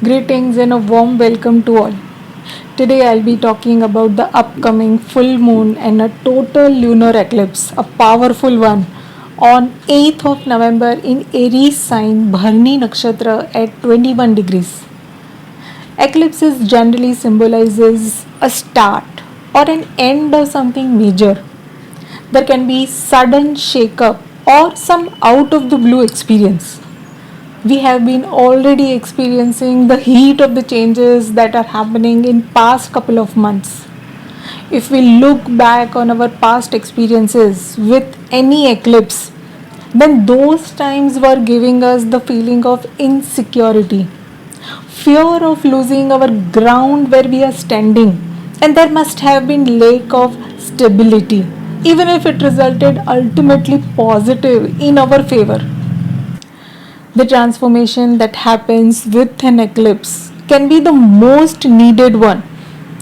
Greetings and a warm welcome to all. Today I'll be talking about the upcoming full moon and a total lunar eclipse, a powerful one, on 8th of November in Aries sign Bharani nakshatra at 21 degrees. Eclipses generally symbolizes a start or an end of something major. There can be sudden shake-up or some out of the blue experience. We have been already experiencing the heat of the changes that are happening in past couple of months. If we look back on our past experiences with any eclipse, then those times were giving us the feeling of insecurity, fear of losing our ground where we are standing, and there must have been lack of stability, even if it resulted ultimately positive in our favor. The transformation that happens with an eclipse can be the most needed one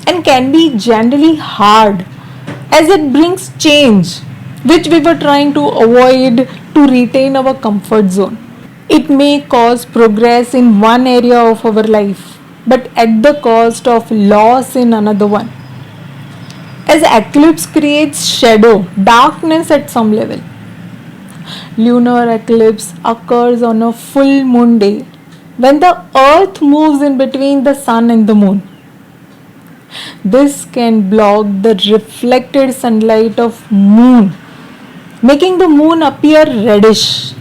and can be generally hard as it brings change which we were trying to avoid to retain our comfort zone. It may cause progress in one area of our life but at the cost of loss in another one. As eclipse creates shadow, darkness at some level. Lunar eclipse occurs on a full moon day when the earth moves in between the sun and the moon. This can block the reflected sunlight of moon, making the moon appear reddish.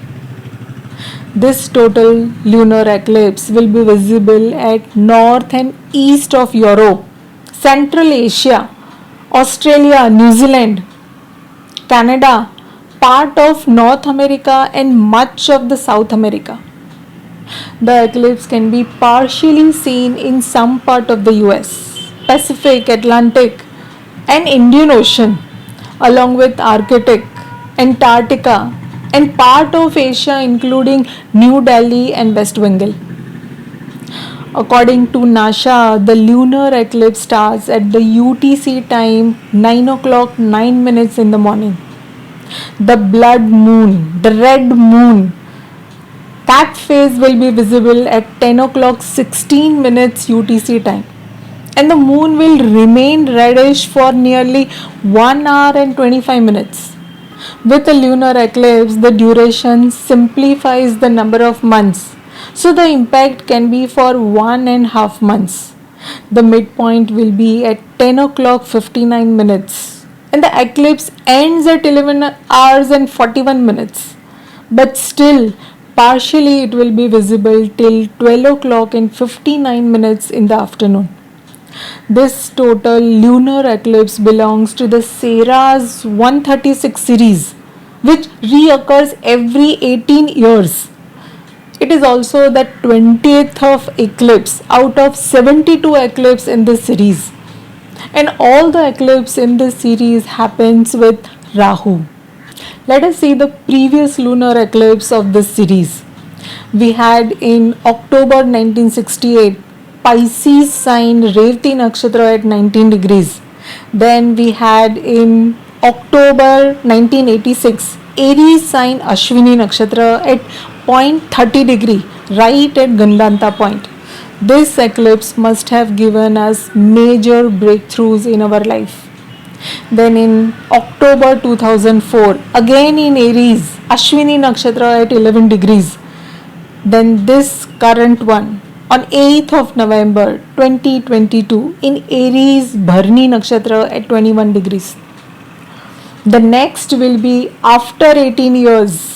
This total lunar eclipse will be visible at north and east of Europe, Central Asia, Australia, New Zealand, Canada, part of North America and much of the South America. The eclipse can be partially seen in some part of the US, Pacific, Atlantic and Indian Ocean, along with Arctic, Antarctica and part of Asia including New Delhi and West Bengal. According to NASA, the lunar eclipse starts at the UTC time 9 o'clock 9 minutes in the morning. The blood moon, the red moon, that phase will be visible at 10 o'clock 16 minutes UTC time. And the moon will remain reddish for nearly 1 hour and 25 minutes. With a lunar eclipse, the duration simplifies the number of months. So the impact can be for 1.5 months. The midpoint will be at 10 o'clock 59 minutes. And the eclipse ends at 11 hours and 41 minutes. But still, partially it will be visible till 12 o'clock and 59 minutes in the afternoon. This total lunar eclipse belongs to the Ceres 136 series, which reoccurs every 18 years. It is also the 20th of eclipse out of 72 eclipses in this series. And all the eclipse in this series happens with Rahu. Let us see the previous lunar eclipse of this series. We had in October 1968 Pisces sign Revati nakshatra at 19 degrees. Then we had in October 1986 Aries sign Ashwini nakshatra at 0.30 degree, right at Gandanta point. This eclipse must have given us major breakthroughs in our life. Then in October 2004, again in Aries, Ashwini nakshatra at 11 degrees. Then this current one on 8th of November 2022 in Aries, Bharani nakshatra at 21 degrees. The next will be after 18 years.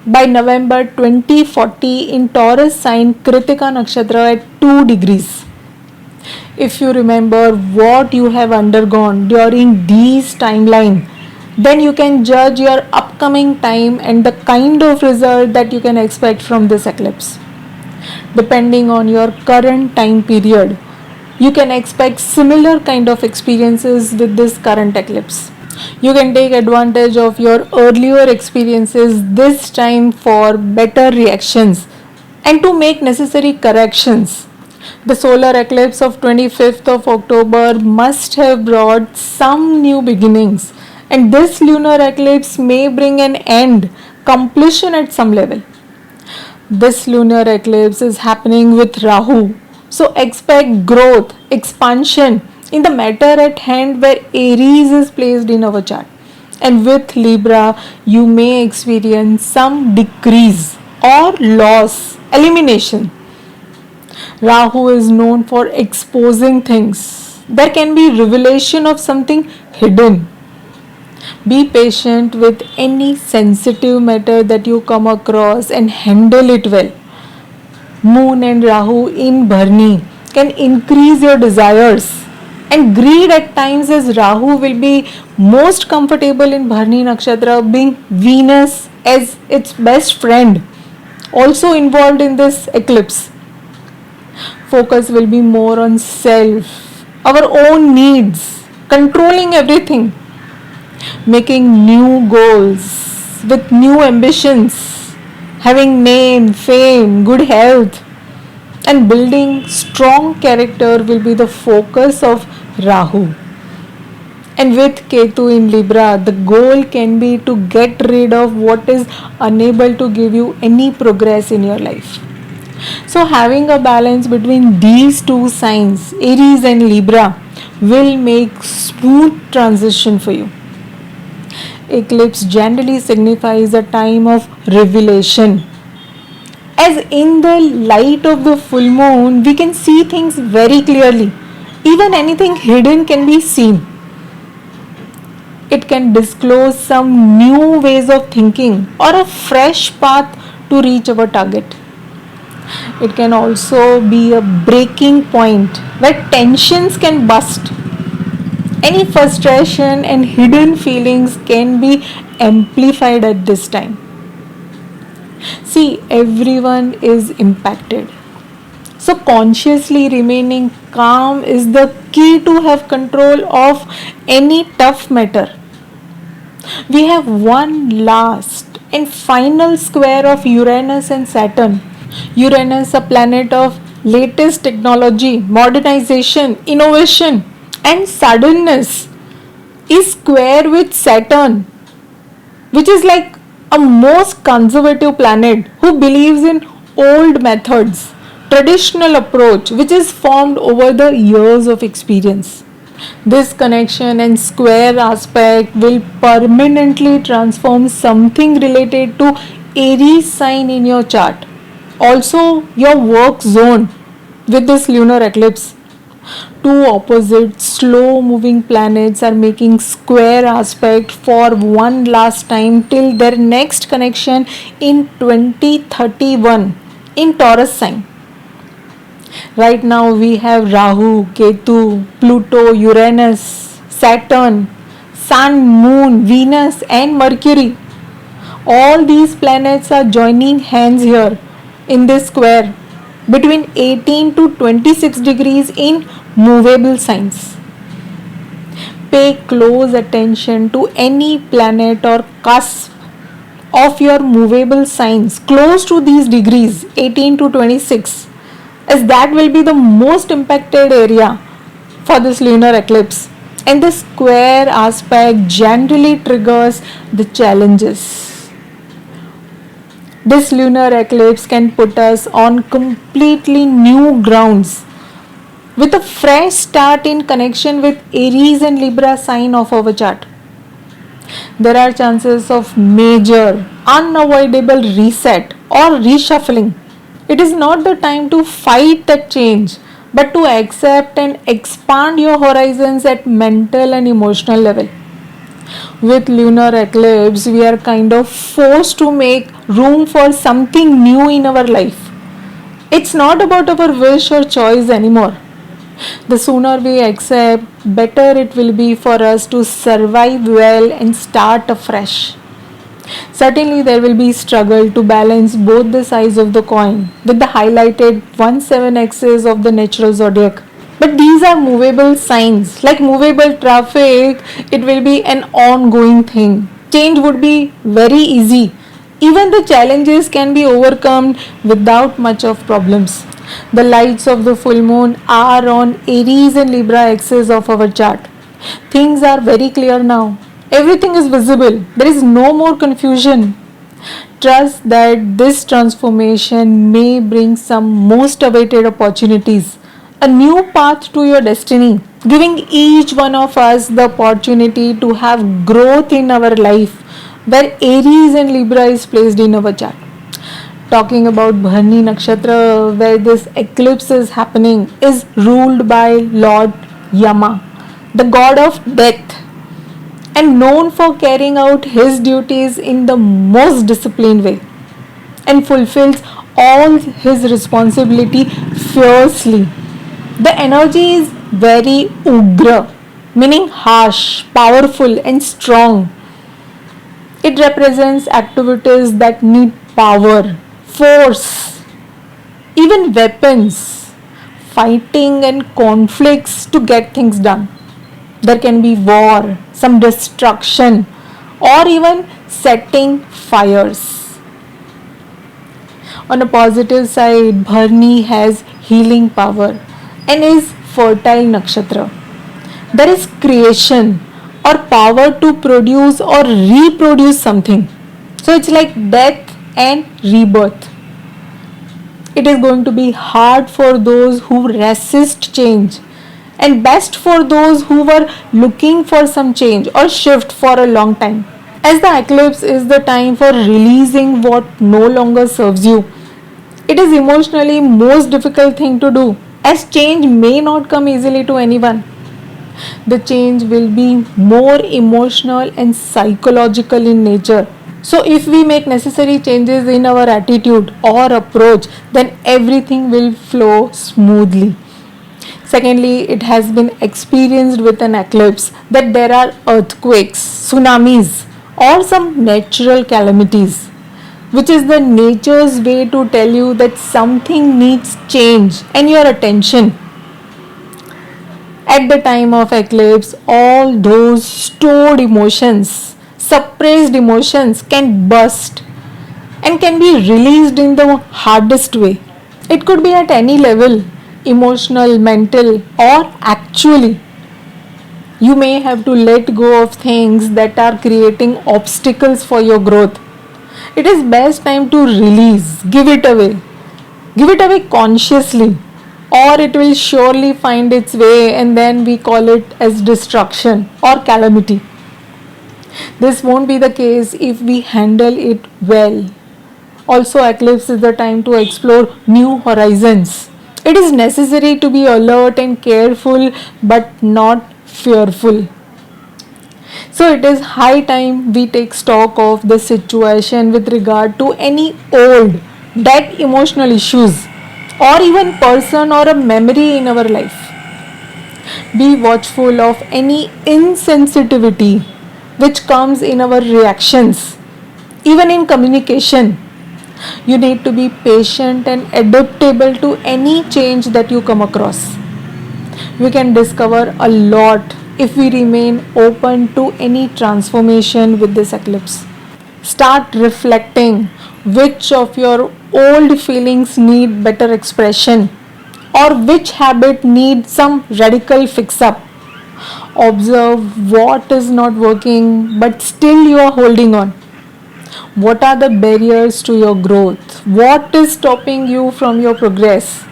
By November 2040 in Taurus sign Kritika nakshatra at 2 degrees. If you remember what you have undergone during these timeline, then you can judge your upcoming time and the kind of result that you can expect from this eclipse. Depending on your current time period, you can expect similar kind of experiences with this current eclipse. You can take advantage of your earlier experiences this time for better reactions and to make necessary corrections. The solar eclipse of 25th of October must have brought some new beginnings, and this lunar eclipse may bring an end, completion at some level. This lunar eclipse is happening with Rahu, So expect growth, expansion in the matter at hand where Aries is placed in our chart. And with Libra, you may experience some decrease or loss, elimination. Rahu is known for exposing things. There can be revelation of something hidden. Be patient with any sensitive matter that you come across and handle it well. Moon and Rahu in Bharani can increase your desires and greed at times, as Rahu will be most comfortable in Bharani Nakshatra, being Venus as its best friend also involved in this eclipse. Focus will be more on self, our own needs, controlling everything, making new goals with new ambitions, having name, fame, good health, and building strong character will be the focus of Rahu. And with Ketu in Libra, the goal can be to get rid of what is unable to give you any progress in your life. So having a balance between these two signs, Aries and Libra, will make smooth transition for you. Eclipse generally signifies a time of revelation. As in the light of the full moon, we can see things very clearly. Even anything hidden can be seen. It can disclose some new ways of thinking or a fresh path to reach our target. It can also be a breaking point where tensions can bust. Any frustration and hidden feelings can be amplified at this time. See, everyone is impacted. So consciously remaining calm is the key to have control of any tough matter. We have one last and final square of Uranus and Saturn. Uranus, a planet of latest technology, modernization, innovation, and suddenness, is square with Saturn, which is like a most conservative planet who believes in old methods, traditional approach which is formed over the years of experience. This connection and square aspect will permanently transform something related to Aries sign in your chart. Also your work zone with this lunar eclipse. Two opposite slow moving planets are making square aspect for one last time till their next connection in 2031 in Taurus sign. Right now we have Rahu, Ketu, Pluto, Uranus, Saturn, Sun, Moon, Venus and Mercury. All these planets are joining hands here in this square between 18 to 26 degrees in movable signs. Pay close attention to any planet or cusp of your movable signs close to these degrees 18 to 26, as that will be the most impacted area for this lunar eclipse, and the square aspect generally triggers the challenges. This lunar eclipse can put us on completely new grounds with a fresh start in connection with Aries and Libra sign of our chart. There are chances of major, unavoidable reset or reshuffling. It is not the time to fight that change, but to accept and expand your horizons at mental and emotional level. With lunar eclipse, we are kind of forced to make room for something new in our life. It's not about our wish or choice anymore. The sooner we accept, better it will be for us to survive well and start afresh. Certainly there will be struggle to balance both the sides of the coin with the highlighted 1/7 axis of the natural zodiac. But these are movable signs. Like movable traffic, it will be an ongoing thing. Change would be very easy. Even the challenges can be overcome without much of problems. The lights of the full moon are on Aries and Libra axis of our chart. Things are very clear now. Everything is visible. There is no more confusion. Trust that this transformation may bring some most awaited opportunities, a new path to your destiny, giving each one of us the opportunity to have growth in our life where Aries and Libra is placed in our chart. Talking about Bharani Nakshatra, where this eclipse is happening, is ruled by Lord Yama, the god of death, and known for carrying out his duties in the most disciplined way and fulfills all his responsibility fiercely. The energy is very ugra, meaning harsh, powerful, and strong. It represents activities that need power, force, even weapons, fighting, and conflicts to get things done. There can be war, some destruction, or even setting fires. On a positive side, Bharani has healing power and is fertile nakshatra. There is creation or power to produce or reproduce something. So it's like death and rebirth. It is going to be hard for those who resist change and best for those who were looking for some change or shift for a long time. As the eclipse is the time for releasing what no longer serves you, it is emotionally most difficult thing to do, as change may not come easily to anyone. The change will be more emotional and psychological in nature. So if we make necessary changes in our attitude or approach, then everything will flow smoothly. Secondly, it has been experienced with an eclipse that there are earthquakes, tsunamis, or some natural calamities, which is the nature's way to tell you that something needs change and your attention. At the time of eclipse, all those stored emotions, suppressed emotions can burst and can be released in the hardest way. It could be at any level, emotional, mental, or actually. You may have to let go of things that are creating obstacles for your growth. It is best time to release, give it away. Give it away consciously, or it will surely find its way and then we call it as destruction or calamity. This won't be the case if we handle it well. Also, eclipse is the time to explore new horizons. It is necessary to be alert and careful but not fearful. So it is high time we take stock of the situation with regard to any old, dead emotional issues or even person or a memory in our life. Be watchful of any insensitivity which comes in our reactions, even in communication. You need to be patient and adaptable to any change that you come across. We can discover a lot if we remain open to any transformation with this eclipse. Start reflecting which of your old feelings need better expression or which habit needs some radical fix up. Observe what is not working but still you are holding on. What are the barriers to your growth? What is stopping you from your progress?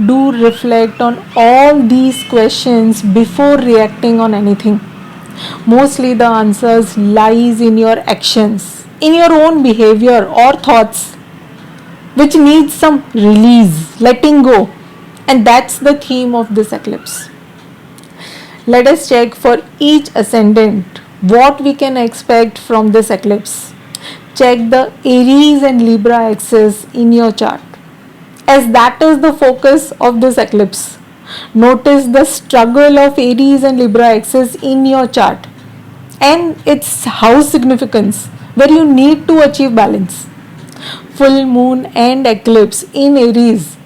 Do reflect on all these questions before reacting on anything. Mostly the answers lies in your actions, in your own behavior or thoughts, which needs some release, letting go. And that's the theme of this eclipse. Let us check for each ascendant what we can expect from this eclipse. Check the Aries and Libra axis in your chart, as that is the focus of this eclipse. Notice the struggle of Aries and Libra axis in your chart and its house significance, where you need to achieve balance. Full moon and eclipse in Aries.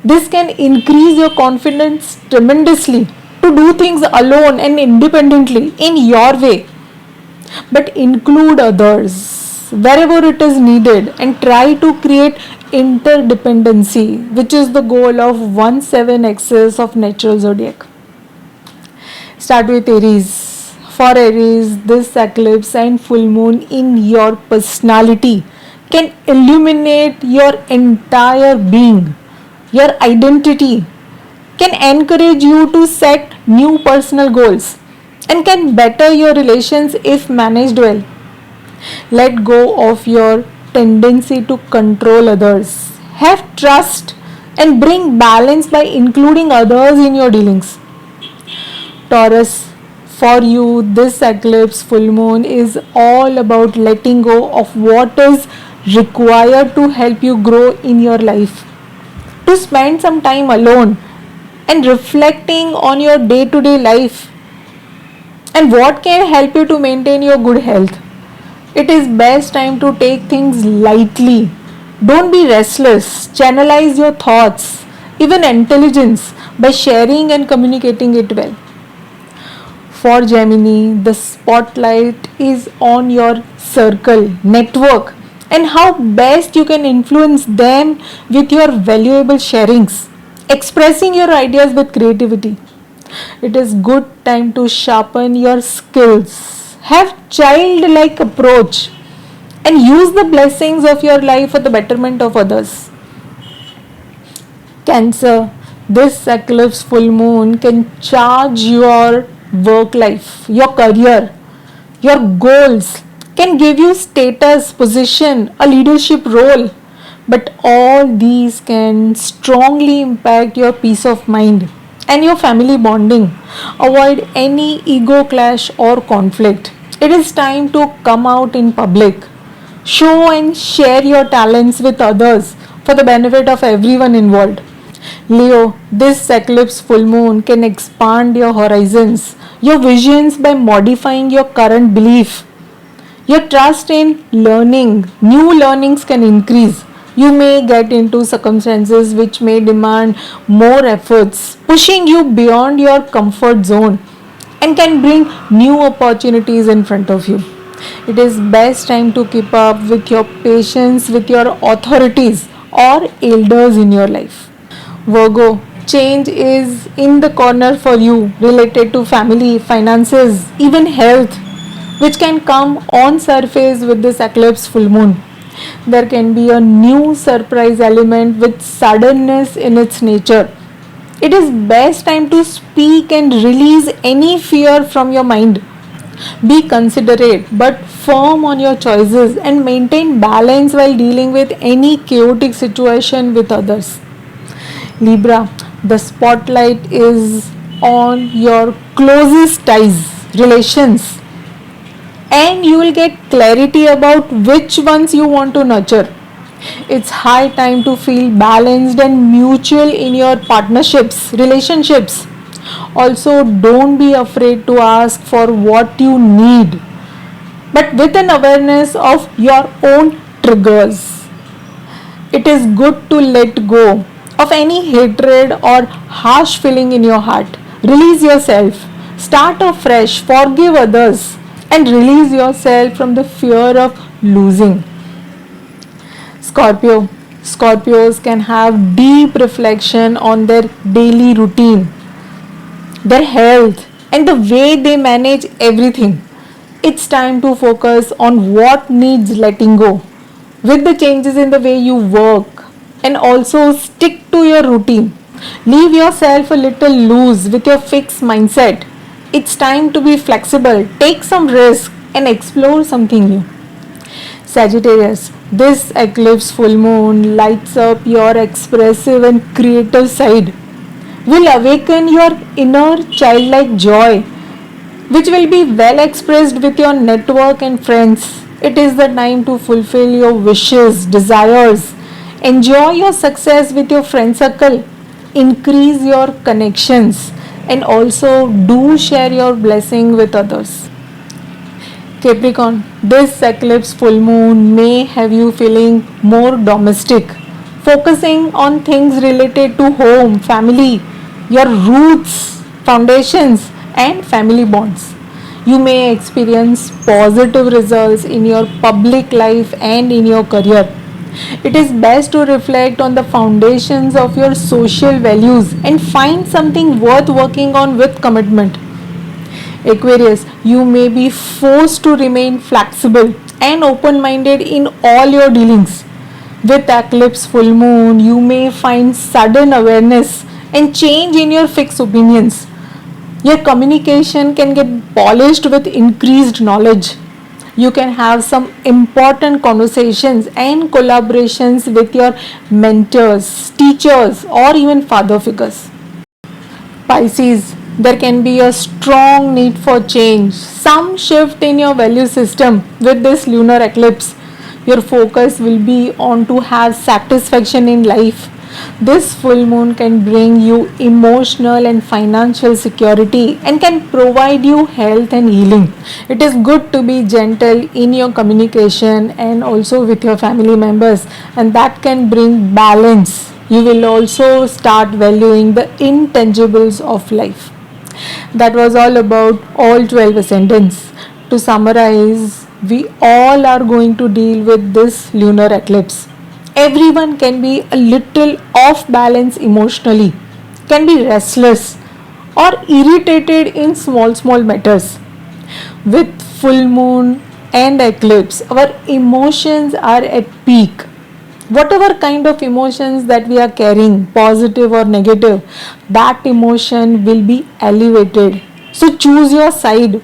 This can increase your confidence tremendously to do things alone and independently in your way. But include others wherever it is needed and try to create interdependency, which is the goal of 1/7 axis of natural zodiac. Start with Aries. For Aries, this eclipse and full moon in your personality can illuminate your entire being, your identity, can encourage you to set new personal goals, and can better your relations if managed well. Let go of your tendency to control others. Have trust and bring balance by including others in your dealings. Taurus, for you, this eclipse full moon is all about letting go of what is required to help you grow in your life. To spend some time alone and reflecting on your day to day life and what can help you to maintain your good health. It is best time to take things lightly. Don't be restless. Channelize your thoughts, even intelligence, by sharing and communicating it well. For Gemini, the spotlight is on your circle, network, and how best you can influence them with your valuable sharings, expressing your ideas with creativity. It is good time to sharpen your skills. Have childlike approach and use the blessings of your life for the betterment of others. Cancer, this eclipse full moon can charge your work life, your career, your goals, can give you status, position, a leadership role. But all these can strongly impact your peace of mind and your family bonding. Avoid any ego clash or conflict. It is time to come out in public. Show and share your talents with others for the benefit of everyone involved. Leo, this eclipse full moon can expand your horizons, your visions by modifying your current belief. Your trust in learning, new learnings can increase. You may get into circumstances which may demand more efforts, pushing you beyond your comfort zone and can bring new opportunities in front of you. It is best time to keep up with your patience with your authorities or elders in your life. Virgo, change is in the corner for you related to family, finances, even health, which can come on surface with this eclipse full moon. There can be a new surprise element with suddenness in its nature. It is best time to speak and release any fear from your mind. Be considerate but firm on your choices and maintain balance while dealing with any chaotic situation with others. Libra, the spotlight is on your closest ties, relations, and you will get clarity about which ones you want to nurture. It's high time to feel balanced and mutual in your partnerships, relationships. Also, don't be afraid to ask for what you need, but with an awareness of your own triggers. It is good to let go of any hatred or harsh feeling in your heart. Release yourself, start afresh, forgive others, and release yourself from the fear of losing. Scorpio. Scorpios can have deep reflection on their daily routine, their health, and the way they manage everything. It's time to focus on what needs letting go with the changes in the way you work and also stick to your routine. Leave yourself a little loose with your fixed mindset. It's time to be flexible, take some risk, and explore something new. Sagittarius, this eclipse full moon lights up your expressive and creative side, will awaken your inner childlike joy, which will be well expressed with your network and friends. It is the time to fulfill your wishes, desires, enjoy your success with your friend circle, increase your connections, and also do share your blessing with others. Capricorn, this eclipse full moon may have you feeling more domestic, focusing on things related to home, family, your roots, foundations, and family bonds. You may experience positive results in your public life and in your career. It is best to reflect on the foundations of your social values and find something worth working on with commitment. Aquarius, you may be forced to remain flexible and open-minded in all your dealings. With eclipse full moon, you may find sudden awareness and change in your fixed opinions. Your communication can get polished with increased knowledge. You can have some important conversations and collaborations with your mentors, teachers, or even father figures. Pisces, there can be a strong need for change, some shift in your value system with this lunar eclipse. Your focus will be on to have satisfaction in life. This full moon can bring you emotional and financial security and can provide you health and healing. It is good to be gentle in your communication and also with your family members, and that can bring balance. You will also start valuing the intangibles of life. That was all about all 12 ascendants. To summarize, we all are going to deal with this lunar eclipse. Everyone can be a little off balance emotionally, can be restless or irritated in small matters. With full moon and eclipse, our emotions are at peak. Whatever kind of emotions that we are carrying, positive or negative, that emotion will be elevated. So choose your side.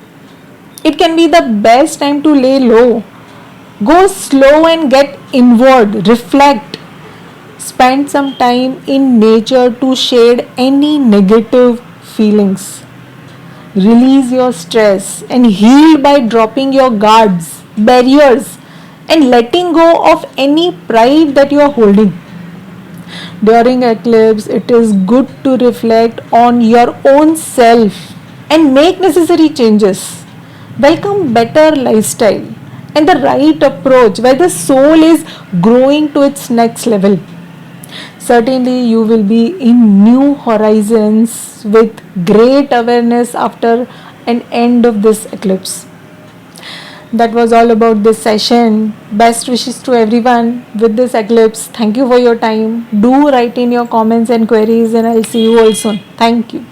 It can be the best time to lay low. Go slow and get inward, reflect. Spend some time in nature to shed any negative feelings. Release your stress and heal by dropping your guards, barriers, and letting go of any pride that you are holding. During eclipse, it is good to reflect on your own self and make necessary changes. Welcome better lifestyle and the right approach where the soul is growing to its next level. Certainly, you will be in new horizons with great awareness after an end of this eclipse. That was all about this session. Best wishes to everyone with this eclipse. Thank you for your time. Do write in your comments and queries, and I'll see you all soon. Thank you.